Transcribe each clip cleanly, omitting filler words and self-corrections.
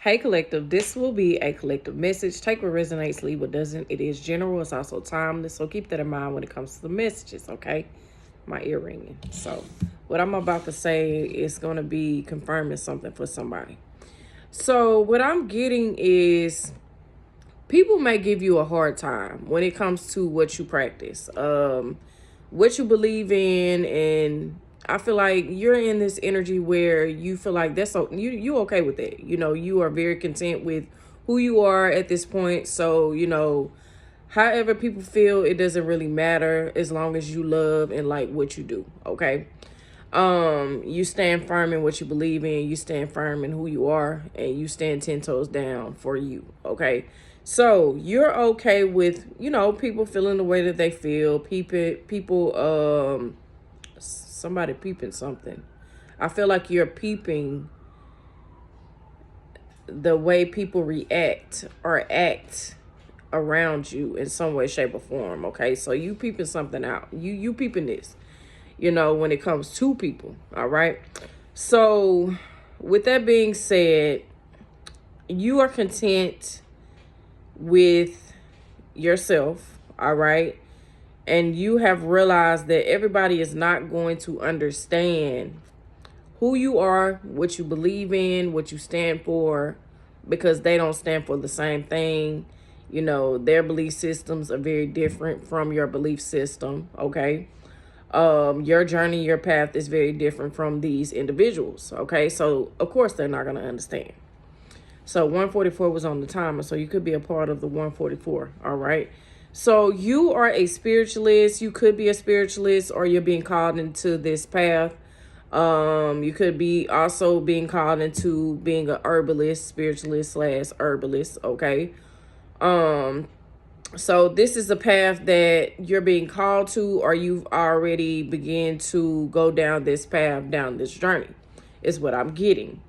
Hey collective, this will be a collective message. Take what resonates, leave what doesn't. It is general, it's also timeless, so keep that in mind when it comes to the messages, okay? My ear ringing. So what I'm about to say is going to be confirming something for somebody. So what I'm getting is people may give you a hard time when it comes to what you practice, what you believe in, and I feel like you're in this energy where you feel like that's so you okay with it. You know, you are very content with who you are at this point. So, however people feel, it doesn't really matter as long as you love and like what you do, okay? You stand firm in what you believe in, you stand firm in who you are, and you stand 10 toes down for you, okay? So you're okay with, people feeling the way that they feel, somebody peeping something. I feel like you're peeping the way people react or act around you in some way, shape, or form, okay? So you peeping something out. You peeping this, when it comes to people, all right? So with that being said, you are content with yourself, all right? And you have realized that everybody is not going to understand who you are, what you believe in, what you stand for, because they don't stand for the same thing. Their belief systems are very different from your belief system, okay? Your journey, your path is very different from these individuals, okay? So, of course, they're not going to understand. So 144 was on the timer, so you could be a part of the 144, all right? So you are a spiritualist. You could be a spiritualist, or you're being called into this path. You could be also being called into being a herbalist, spiritualist / herbalist, okay? So this is a path that you're being called to, or you've already begun to go down this path, down this journey, is what I'm getting.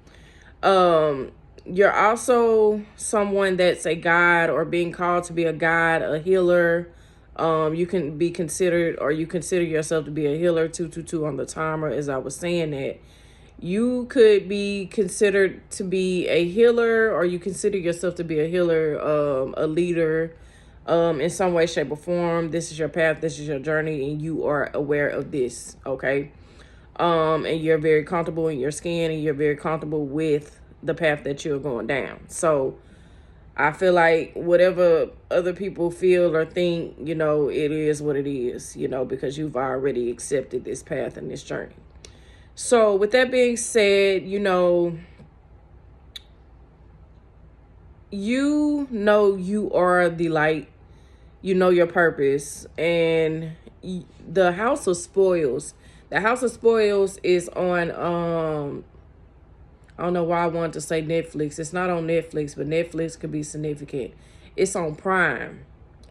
You're also someone that's a guide or being called to be a guide, a healer. You can be considered, or you consider yourself to be a healer, 222 on the timer, as I was saying that. You could be considered to be a healer, or you consider yourself to be a healer, a leader, in some way, shape, or form. This is your path, this is your journey, and you are aware of this, okay? And you're very comfortable in your skin, and you're very comfortable with the path that you're going down. So I feel like whatever other people feel or think, it is what it is, because you've already accepted this path and this journey. So with that being said, you are the light, your purpose, and the House of Spoils. The House of Spoils is on, I don't know why I wanted to say Netflix. It's not on Netflix, but Netflix could be significant. It's on Prime,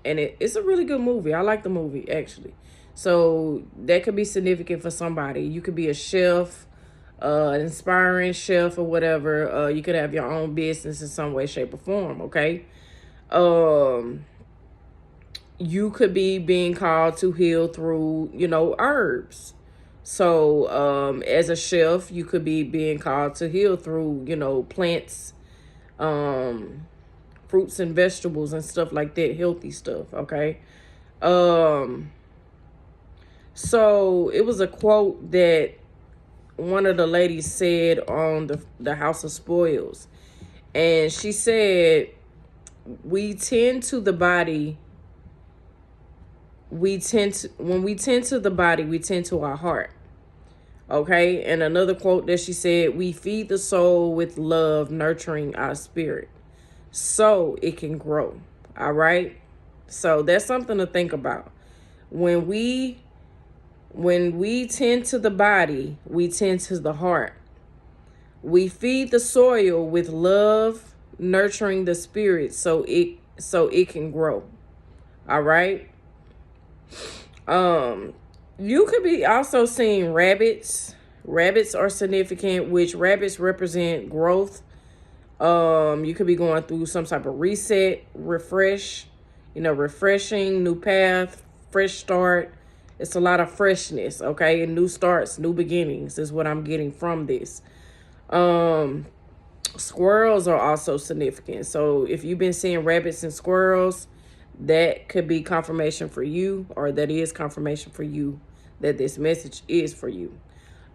and it's a really good movie. I like the movie, actually. So that could be significant for somebody. You could be a chef, an inspiring chef or whatever. You could have your own business in some way, shape, or form, okay? You could be being called to heal through, herbs. So, as a chef, you could be being called to heal through, plants, fruits and vegetables and stuff like that, healthy stuff, okay? So it was a quote that one of the ladies said on the House of Spoils. And she said, when we tend to the body, we tend to our heart. Okay. And another quote that she said, we feed the soul with love, nurturing our spirit so it can grow. All right. So that's something to think about. When we tend to the body, we tend to the heart. We feed the soil with love, nurturing the spirit so it can grow. All right. You could be also seeing rabbits. Rabbits are significant, which rabbits represent growth. You could be going through some type of reset, refresh, refreshing, new path, fresh start. It's a lot of freshness, okay? New starts, new beginnings is what I'm getting from this. Squirrels are also significant. So if you've been seeing rabbits and squirrels, that could be confirmation for you, or that is confirmation for you that this message is for you.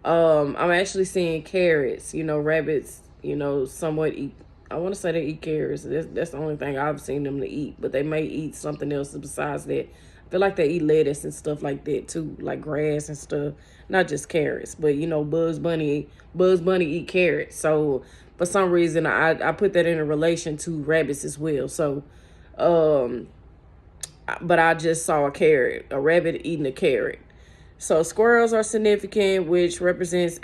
I'm actually seeing carrots. You know, rabbits, you know, somewhat eat, I want to say they eat carrots. That's the only thing I've seen them to eat, but they may eat something else besides that. I feel like they eat lettuce and stuff like that too, like grass and stuff. Not just carrots, but you know, Bugs Bunny eat carrots. So for some reason, I put that in a relation to rabbits as well. So, but I just saw a rabbit eating a carrot. So squirrels are significant, which represents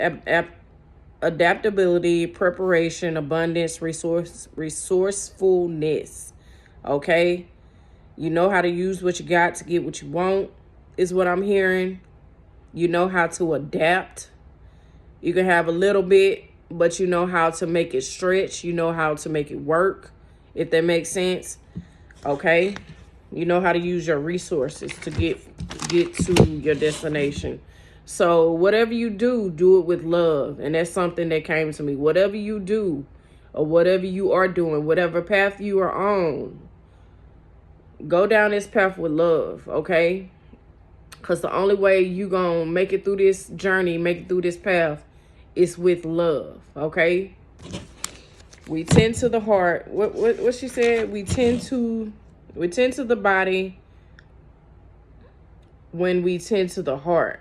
adaptability, preparation, abundance, resourcefulness. Okay? You know how to use what you got to get what you want, is what I'm hearing. You know how to adapt. You can have a little bit, but you know how to make it stretch. You know how to make it work, if that makes sense. Okay? You know how to use your resources to get to your destination. So whatever you do, do it with love. And that's something that came to me. Whatever you do, or whatever you are doing, whatever path you are on, go down this path with love, okay? Because the only way you gonna make it through this journey, make it through this path, is with love, okay? We tend to the heart. What she said? We tend to the body when we tend to the heart.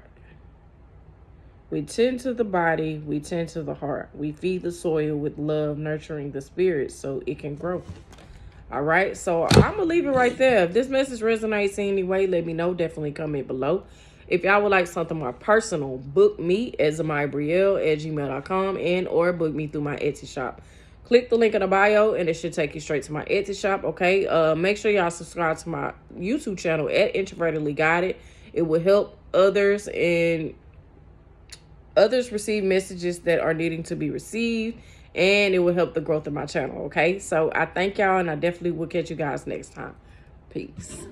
We tend to the body, we tend to the heart. We feed the soil with love, nurturing the spirit so it can grow. All right, so I'm going to leave it right there. If this message resonates in any way, let me know. Definitely comment below. If y'all would like something more personal, book me at ZamiaBrielle@gmail.com and or book me through my Etsy shop. Click the link in the bio and it should take you straight to my Etsy shop, okay? Make sure y'all subscribe to my YouTube channel at Introvertedly Guided. It will help others and others receive messages that are needing to be received, and it will help the growth of my channel, okay? So I thank y'all, and I definitely will catch you guys next time. Peace.